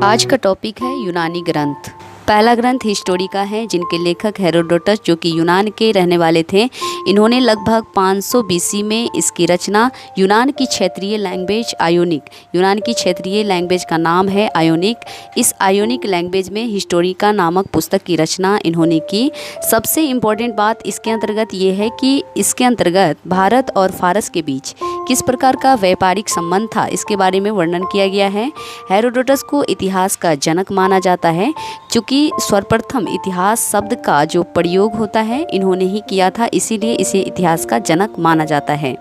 आज का टॉपिक है यूनानी ग्रंथ। पहला ग्रंथ हिस्टोरिका है, जिनके लेखक हेरोडोटस जो कि यूनान के रहने वाले थे। इन्होंने लगभग 500 बीसी में इसकी रचना यूनान की क्षेत्रीय लैंग्वेज आयोनिक, यूनान की क्षेत्रीय लैंग्वेज का नाम है आयोनिक। इस आयोनिक लैंग्वेज में हिस्टोरिका नामक पुस्तक की रचना इन्होंने की। सबसे इम्पोर्टेंट बात इसके अंतर्गत ये है कि इसके अंतर्गत भारत और फारस के बीच किस प्रकार का व्यापारिक संबंध था, इसके बारे में वर्णन किया गया है। हेरोडोटस को इतिहास का जनक माना जाता है, चूँकि सर्वप्रथम इतिहास शब्द का जो प्रयोग होता है इन्होंने ही किया था, इसीलिए इसे इतिहास का जनक माना जाता है।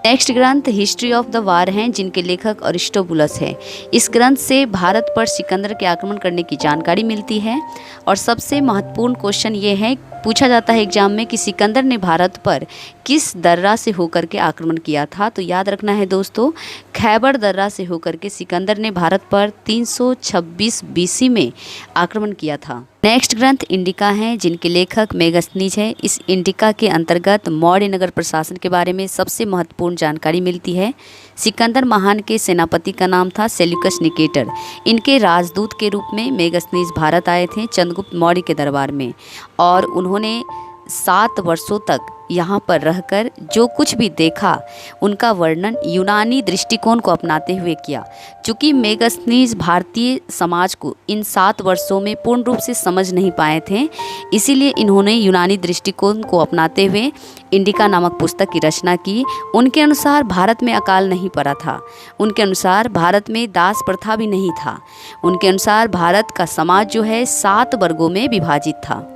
नेक्स्ट ग्रंथ हिस्ट्री ऑफ द वार हैं, जिनके लेखक अरिस्टोबुलस है। इस ग्रंथ से भारत पर सिकंदर के आक्रमण करने की जानकारी मिलती है। और सबसे महत्वपूर्ण क्वेश्चन ये है, पूछा जाता है एग्जाम में कि सिकंदर ने भारत पर किस दर्रा से होकर के आक्रमण किया था। तो याद रखना है दोस्तों, खैबर दर्रा से होकर के सिकंदर ने भारत पर 326 बीसी में आक्रमण किया था। नेक्स्ट ग्रंथ इंडिका हैं, जिनके लेखक मेगस्थनीज है। इस इंडिका के अंतर्गत मौर्य नगर प्रशासन के बारे में सबसे महत्वपूर्ण जानकारी मिलती है। सिकंदर महान के सेनापति का नाम था सेल्यूकस निकेटर। इनके राजदूत के रूप में मेगस्थनीज भारत आए थे चंद्रगुप्त मौर्य के दरबार में, और उन्होंने 7 वर्षों तक यहाँ पर रहकर जो कुछ भी देखा उनका वर्णन यूनानी दृष्टिकोण को अपनाते हुए किया। चूँकि मेगस्थनीज भारतीय समाज को इन 7 वर्षों में पूर्ण रूप से समझ नहीं पाए थे, इसीलिए इन्होंने यूनानी दृष्टिकोण को अपनाते हुए इंडिका नामक पुस्तक की रचना की। उनके अनुसार भारत में अकाल नहीं पड़ा था, उनके अनुसार भारत में दास प्रथा भी नहीं था, उनके अनुसार भारत का समाज जो है 7 वर्गों में विभाजित था।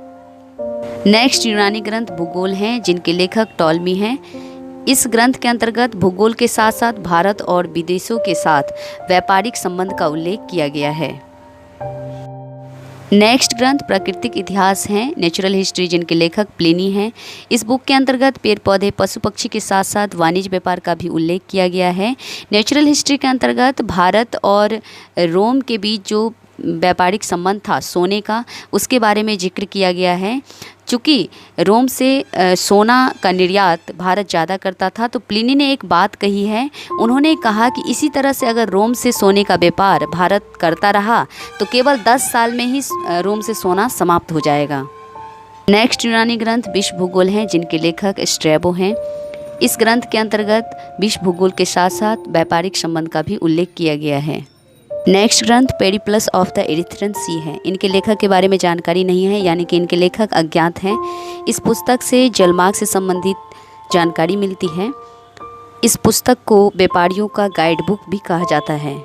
नेक्स्ट यूनानी ग्रंथ भूगोल हैं, जिनके लेखक टॉलमी हैं। इस ग्रंथ के अंतर्गत भूगोल के साथ साथ भारत और विदेशों के साथ व्यापारिक संबंध का उल्लेख किया गया है। नेक्स्ट ग्रंथ प्राकृतिक इतिहास हैं, नेचुरल हिस्ट्री, जिनके लेखक प्लिनी हैं। इस बुक के अंतर्गत पेड़ पौधे पशु पक्षी के साथ साथ वाणिज्य व्यापार का भी उल्लेख किया गया है। नेचुरल हिस्ट्री के अंतर्गत भारत और रोम के बीच जो व्यापारिक संबंध था सोने का, उसके बारे में जिक्र किया गया है। चूँकि रोम से सोना का निर्यात भारत ज़्यादा करता था, तो प्लिनी ने एक बात कही है। उन्होंने कहा कि इसी तरह से अगर रोम से सोने का व्यापार भारत करता रहा तो केवल 10 साल में ही रोम से सोना समाप्त हो जाएगा। नेक्स्ट यूनानी ग्रंथ विश्व भूगोल हैं, जिनके लेखक स्ट्रैबो हैं। इस ग्रंथ के अंतर्गत विश्व भूगोल के साथ साथ व्यापारिक संबंध का भी उल्लेख किया गया है। नेक्स्ट ग्रंथ पेरिप्लस ऑफ द एरिथ्रियन सी है। इनके लेखक के बारे में जानकारी नहीं है, यानी कि इनके लेखक अज्ञात हैं। इस पुस्तक से जलमार्ग से संबंधित जानकारी मिलती है। इस पुस्तक को व्यापारियों का गाइड बुक भी कहा जाता है।